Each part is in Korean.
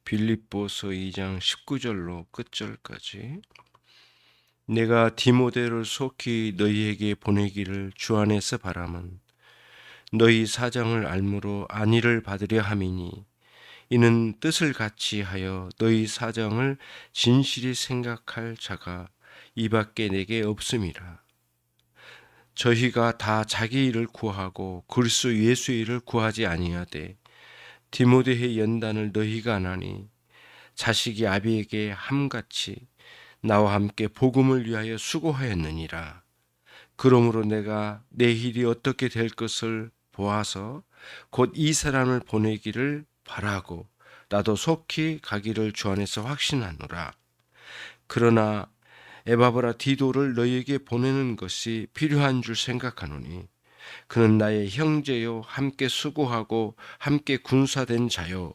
빌립보서 2장 19절로 끝절까지. 내가 디모데를 속히 너희에게 보내기를 주 안에서 바람은 너희 사정을 알므로 안위를 받으려 함이니, 이는 뜻을 같이 하여 너희 사정을 진실히 생각할 자가 이밖에 내게 없음이라. 저희가 다 자기 일을 구하고 그리스도 예수의 일을 구하지 아니하되 디모데의 연단을 너희가 아나니, 자식이 아비에게 함같이 나와 함께 복음을 위하여 수고하였느니라. 그러므로 내가 내 일이 어떻게 될 것을 보아서 곧 이 사람을 보내기를 바라고 나도 속히 가기를 주 안에서 확신하노라. 그러나 에바브라 디도를 너희에게 보내는 것이 필요한 줄 생각하노니, 그는 나의 형제요 함께 수고하고 함께 군사된 자요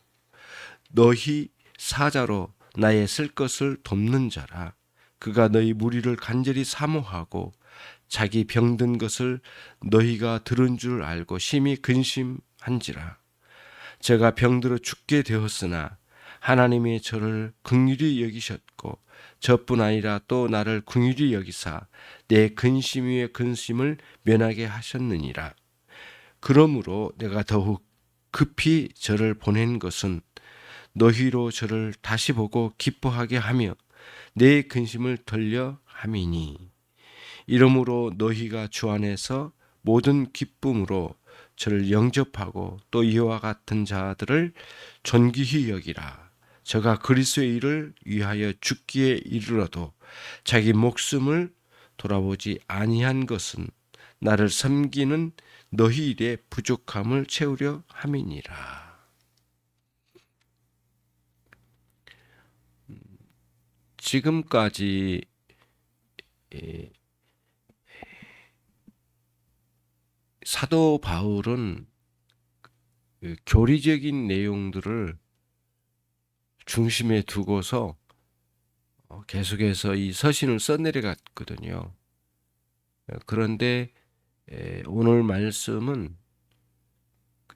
너희 사자로 나의 쓸 것을 돕는 자라. 그가 너희 무리를 간절히 사모하고 자기 병든 것을 너희가 들은 줄 알고 심히 근심한지라. 제가 병들어 죽게 되었으나 하나님이 저를 긍휼히 여기셨고 저뿐 아니라 또 나를 긍휼히 여기사 내 근심 위에 근심을 면하게 하셨느니라. 그러므로 내가 더욱 급히 저를 보낸 것은 너희로 저를 다시 보고 기뻐하게 하며 내 근심을 덜려 함이니, 이러므로 너희가 주 안에서 모든 기쁨으로 저를 영접하고 또 이와 같은 자들을 존귀히 여기라. 저가 그리스도의 일을 위하여 죽기에 이르러도 자기 목숨을 돌아보지 아니한 것은 나를 섬기는 너희 일의 부족함을 채우려 함이니라. 지금까지 사도 바울은 교리적인 내용들을 중심에 두고서 계속해서 이 서신을 써내려갔거든요. 그런데 오늘 말씀은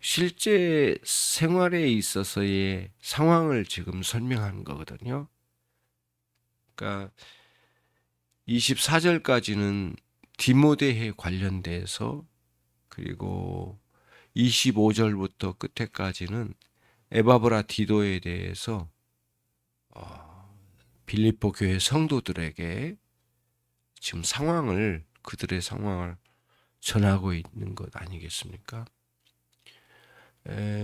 실제 생활에 있어서의 상황을 지금 설명하는 거거든요. 그러니까 24절까지는 디모데에 관련돼서, 그리고 25절부터 끝에까지는 에바브라 디도에 대해서 빌립보 교회 성도들에게 지금 그들의 상황을 전하고 있는 것 아니겠습니까?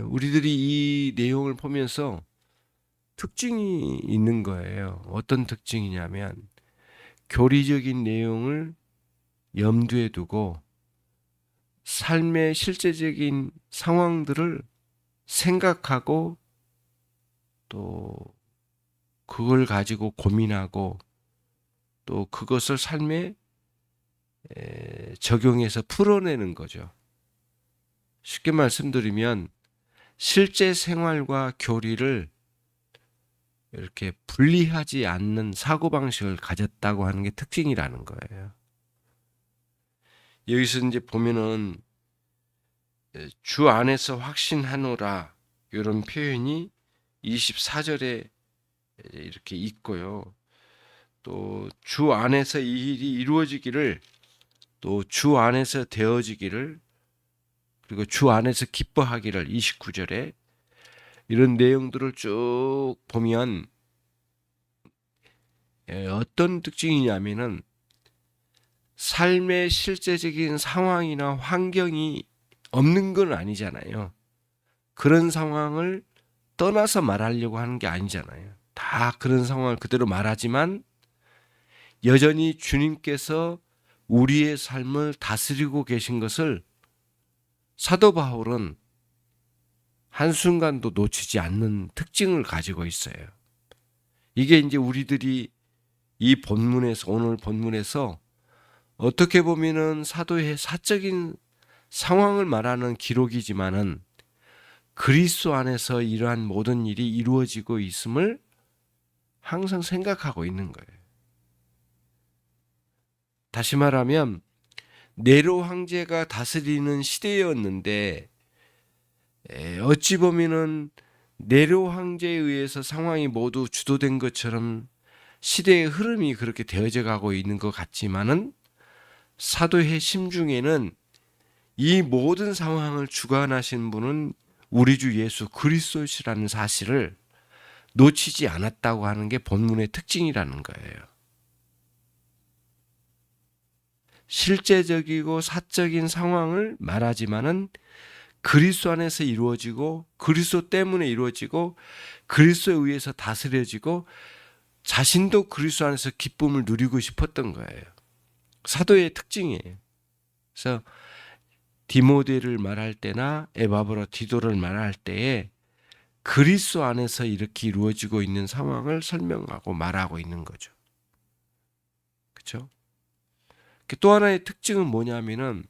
우리들이 이 내용을 보면서 특징이 있는 거예요. 어떤 특징이냐면, 교리적인 내용을 염두에 두고 삶의 실제적인 상황들을 생각하고 또 그걸 가지고 고민하고 또 그것을 삶에 적용해서 풀어내는 거죠. 쉽게 말씀드리면 실제 생활과 교리를 이렇게 분리하지 않는 사고방식을 가졌다고 하는 게 특징이라는 거예요. 여기서 이제 보면은 주 안에서 확신하노라, 이런 표현이 24절에 이렇게 있고요. 또 주 안에서 이 일이 이루어지기를, 또 주 안에서 되어지기를, 그리고 주 안에서 기뻐하기를 29절에, 이런 내용들을 쭉 보면 어떤 특징이냐면은 삶의 실제적인 상황이나 환경이 없는 건 아니잖아요. 그런 상황을 떠나서 말하려고 하는 게 아니잖아요. 다 그런 상황을 그대로 말하지만 여전히 주님께서 우리의 삶을 다스리고 계신 것을 사도 바울은 한순간도 놓치지 않는 특징을 가지고 있어요. 이게 이제 우리들이 이 본문에서, 오늘 본문에서 어떻게 보면은 사도의 사적인 상황을 말하는 기록이지만은 그리스도 안에서 이러한 모든 일이 이루어지고 있음을 항상 생각하고 있는 거예요. 다시 말하면 네로 황제가 다스리는 시대였는데 어찌 보면은 네로 황제에 의해서 상황이 모두 주도된 것처럼 시대의 흐름이 그렇게 되어져 가고 있는 것 같지만은 사도의 심중에는 이 모든 상황을 주관하신 분은 우리 주 예수 그리스도시라는 사실을 놓치지 않았다고 하는 게 본문의 특징이라는 거예요. 실제적이고 사적인 상황을 말하지만은 그리스도 안에서 이루어지고 그리스도 때문에 이루어지고 그리스도에 의해서 다스려지고 자신도 그리스도 안에서 기쁨을 누리고 싶었던 거예요. 사도의 특징이에요. 그래서 디모데를 말할 때나 에바브라 디도를 말할 때에 그리스도 안에서 이렇게 이루어지고 있는 상황을 설명하고 말하고 있는 거죠. 그렇죠? 또 하나의 특징은 뭐냐면은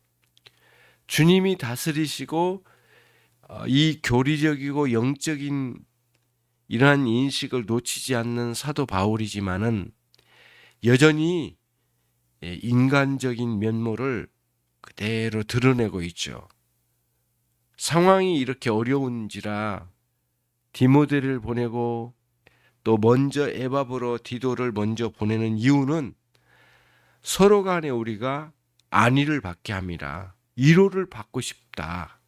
주님이 다스리시고 이 교리적이고 영적인 이러한 인식을 놓치지 않는 사도 바울이지만은 여전히 인간적인 면모를 그대로 드러내고 있죠. 상황이 이렇게 어려운지라 디모데를 보내고 또 먼저 에바브로 디도를 먼저 보내는 이유는 서로 간에 우리가 안위를 받게 함이라. 위로를 받고 싶다.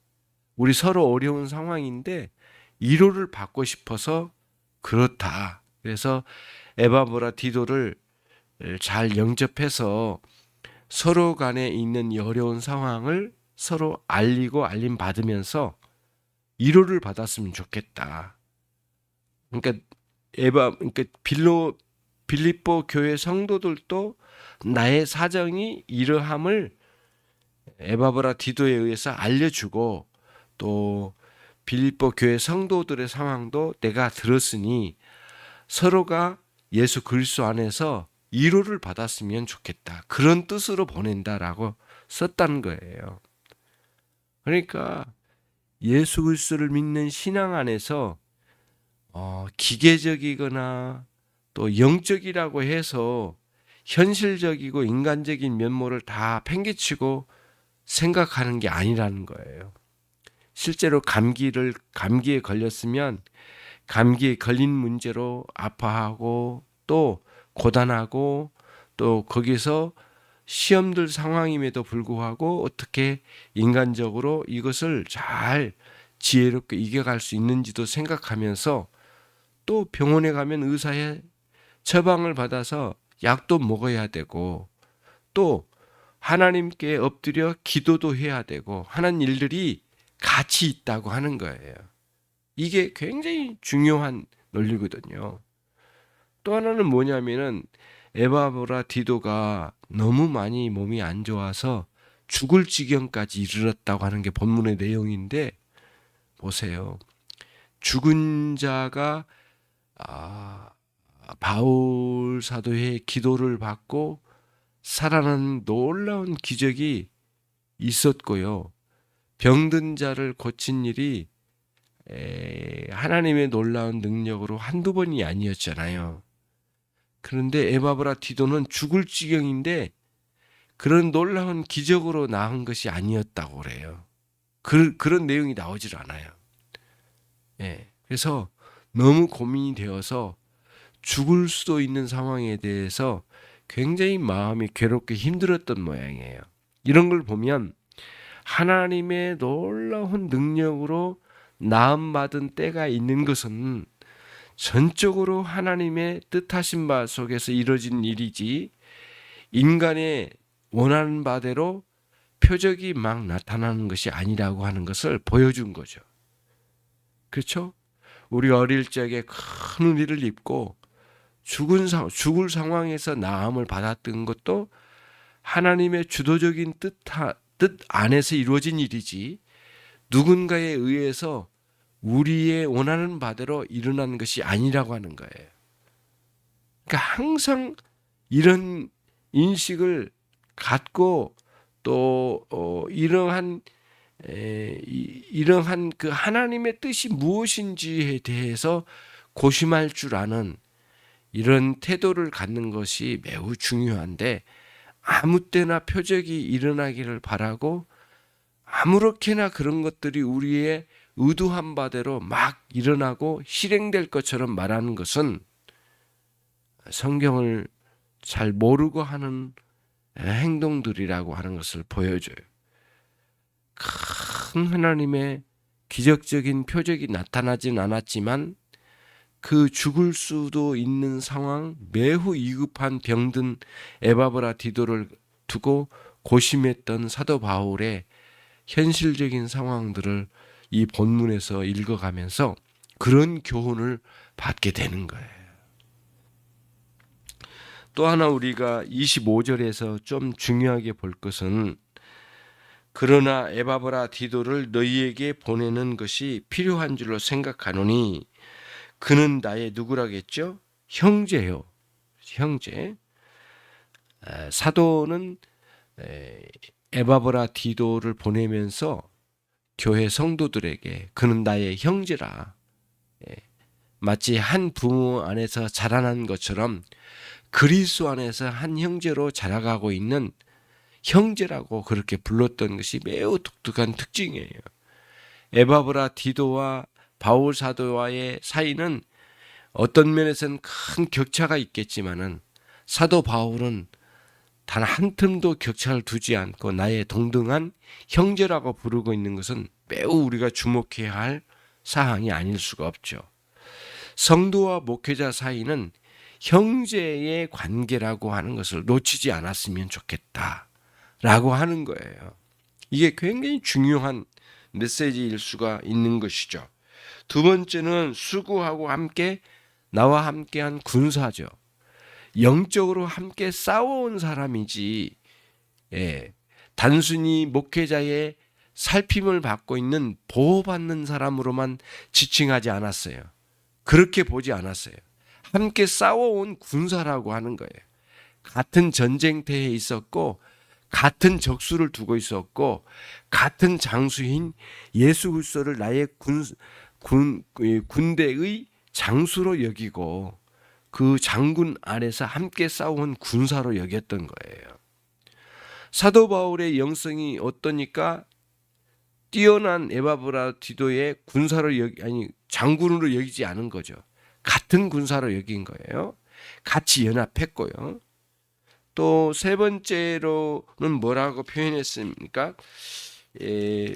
우리 서로 어려운 상황인데 위로를 받고 싶어서 그렇다. 그래서 에바브라 디도를 잘 영접해서 서로 간에 있는 이 어려운 상황을 서로 알리고 알림 받으면서 위로를 받았으면 좋겠다. 그러니까 빌립보 교회 성도들도 나의 사정이 이러함을 에바브라 디도에 의해서 알려주고 또 빌립보 교회 성도들의 상황도 내가 들었으니 서로가 예수 그리스도 안에서 위로를 받았으면 좋겠다. 그런 뜻으로 보낸다라고 썼다는 거예요. 그러니까 예수 그리스도를 믿는 신앙 안에서 기계적이거나 또 영적이라고 해서 현실적이고 인간적인 면모를 다 팽개치고 생각하는 게 아니라는 거예요. 실제로 감기에 걸렸으면 감기에 걸린 문제로 아파하고 또 고단하고 또 거기서 시험들 상황임에도 불구하고 어떻게 인간적으로 이것을 잘 지혜롭게 이겨갈 수 있는지도 생각하면서 또 병원에 가면 의사의 처방을 받아서 약도 먹어야 되고 또 하나님께 엎드려 기도도 해야 되고 하는 일들이 같이 있다고 하는 거예요. 이게 굉장히 중요한 논리거든요. 또 하나는 뭐냐면은 에바브라 디도가 너무 많이 몸이 안 좋아서 죽을 지경까지 이르렀다고 하는 게 본문의 내용인데 보세요. 죽은 자가 바울 사도의 기도를 받고 살아난 놀라운 기적이 있었고요. 병든 자를 고친 일이 하나님의 놀라운 능력으로 한두 번이 아니었잖아요. 그런데 에바브라 디도는 죽을 지경인데 그런 놀라운 기적으로 나은 것이 아니었다고 그래요. 그런 내용이 나오질 않아요. 그래서 너무 고민이 되어서 죽을 수도 있는 상황에 대해서 굉장히 마음이 괴롭게 힘들었던 모양이에요. 이런 걸 보면 하나님의 놀라운 능력으로 나음받은 때가 있는 것은 전적으로 하나님의 뜻하신 바 속에서 이루어진 일이지 인간의 원하는 바대로 표적이 막 나타나는 것이 아니라고 하는 것을 보여준 거죠. 그렇죠? 우리 어릴 적에 큰 은혜를 입고 죽을 상황에서 나음을 받았던 것도 하나님의 주도적인 뜻 안에서 이루어진 일이지 누군가에 의해서 우리의 원하는 바대로 일어난 것이 아니라고 하는 거예요. 그러니까 항상 이런 인식을 갖고 또 이러한 그 하나님의 뜻이 무엇인지에 대해서 고심할 줄 아는 이런 태도를 갖는 것이 매우 중요한데 아무 때나 표적이 일어나기를 바라고 아무렇게나 그런 것들이 우리의 의도한 바대로 막 일어나고 실행될 것처럼 말하는 것은 성경을 잘 모르고 하는 행동들이라고 하는 것을 보여줘요. 큰 하나님의 기적적인 표적이 나타나진 않았지만 그 죽을 수도 있는 상황, 매우 위급한 병든 에바브라 디도를 두고 고심했던 사도 바울의 현실적인 상황들을 이 본문에서 읽어가면서 그런 교훈을 받게 되는 거예요. 또 하나 우리가 25절에서 좀 중요하게 볼 것은 그러나 에바브라 디도를 너희에게 보내는 것이 필요한 줄로 생각하노니 그는 나의 누구라겠죠? 형제요. 형제. 사도는 에바브라 디도를 보내면서 교회 성도들에게 그는 나의 형제라. 마치 한 부모 안에서 자라난 것처럼 그리스도 안에서 한 형제로 자라가고 있는 형제라고 그렇게 불렀던 것이 매우 독특한 특징이에요. 에바브라 디도와 바울 사도와의 사이는 어떤 면에서는 큰 격차가 있겠지만은 사도 바울은 단 한 틈도 격차를 두지 않고 나의 동등한 형제라고 부르고 있는 것은 매우 우리가 주목해야 할 사항이 아닐 수가 없죠. 성도와 목회자 사이는 형제의 관계라고 하는 것을 놓치지 않았으면 좋겠다라고 하는 거예요. 이게 굉장히 중요한 메시지일 수가 있는 것이죠. 두 번째는 수고하고 함께 나와 함께한 군사죠. 영적으로 함께 싸워온 사람이지 단순히 목회자의 살핌을 받고 있는 보호받는 사람으로만 지칭하지 않았어요. 그렇게 보지 않았어요. 함께 싸워온 군사라고 하는 거예요. 같은 전쟁터에 있었고 같은 적수를 두고 있었고 같은 장수인 예수 그리스도를 나의 군대의 장수로 여기고 그 장군 안에서 함께 싸운 군사로 여겼던 거예요. 사도 바울의 영성이 어떠니까 뛰어난 에바브라 디도의 장군으로 여기지 않은 거죠. 같은 군사로 여긴 거예요. 같이 연합했고요. 또 세 번째로는 뭐라고 표현했습니까?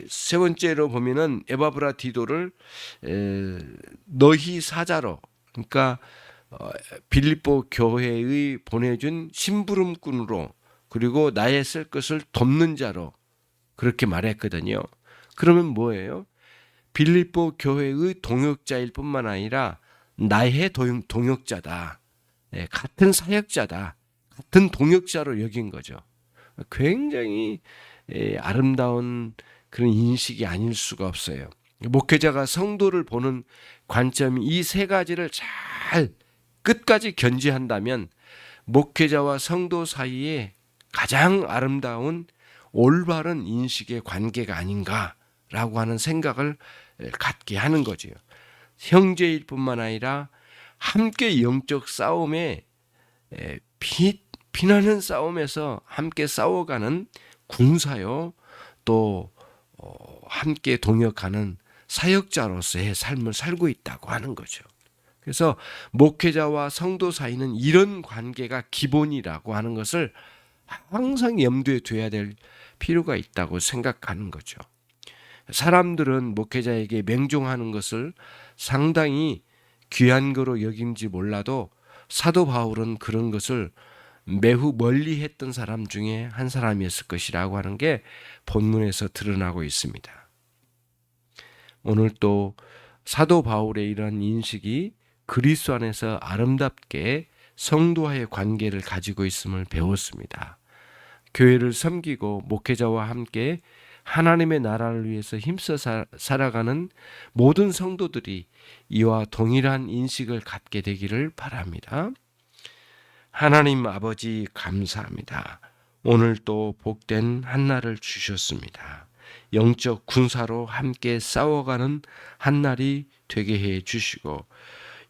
세 번째로 보면은 에바브라 디도를 너희 사자로, 그러니까 빌립보 교회의 보내준 심부름꾼으로, 그리고 나의 쓸 것을 돕는 자로 그렇게 말했거든요. 그러면 뭐예요? 빌립보 교회의 동역자일 뿐만 아니라 나의 동역자다. 같은 사역자다. 같은 동역자로 여긴 거죠. 굉장히 아름다운 그런 인식이 아닐 수가 없어요. 목회자가 성도를 보는 관점이 이 세 가지를 잘 끝까지 견지한다면 목회자와 성도 사이에 가장 아름다운 올바른 인식의 관계가 아닌가라고 하는 생각을 갖게 하는 거지요. 형제일 뿐만 아니라 함께 영적 싸움에 피나는 싸움에서 함께 싸워가는 군사요, 또 함께 동역하는 사역자로서의 삶을 살고 있다고 하는 거죠. 그래서 목회자와 성도 사이는 이런 관계가 기본이라고 하는 것을 항상 염두에 둬야 될 필요가 있다고 생각하는 거죠. 사람들은 목회자에게 맹종하는 것을 상당히 귀한 거로 여긴지 몰라도 사도 바울은 그런 것을 매우 멀리 했던 사람 중에 한 사람이었을 것이라고 하는 게 본문에서 드러나고 있습니다. 오늘 또 사도 바울의 이러한 인식이 그리스도 안에서 아름답게 성도와의 관계를 가지고 있음을 배웠습니다. 교회를 섬기고 목회자와 함께 하나님의 나라를 위해서 힘써 살아가는 모든 성도들이 이와 동일한 인식을 갖게 되기를 바랍니다. 하나님 아버지 감사합니다. 오늘 또 복된 한날을 주셨습니다. 영적 군사로 함께 싸워가는 한날이 되게 해 주시고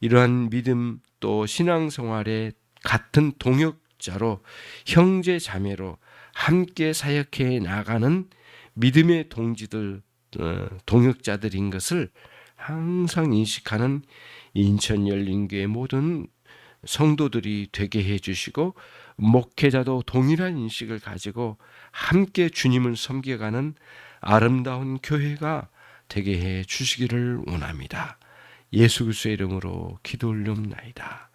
이러한 믿음 또 신앙생활에 같은 동역자로 형제 자매로 함께 사역해 나가는 믿음의 동지들 동역자들인 것을 항상 인식하는 인천열린교회 모든 성도들이 되게 해주시고 목회자도 동일한 인식을 가지고 함께 주님을 섬겨가는 아름다운 교회가 되게 해 주시기를 원합니다. 예수 그리스도의 이름으로 기도 올리옵나이다.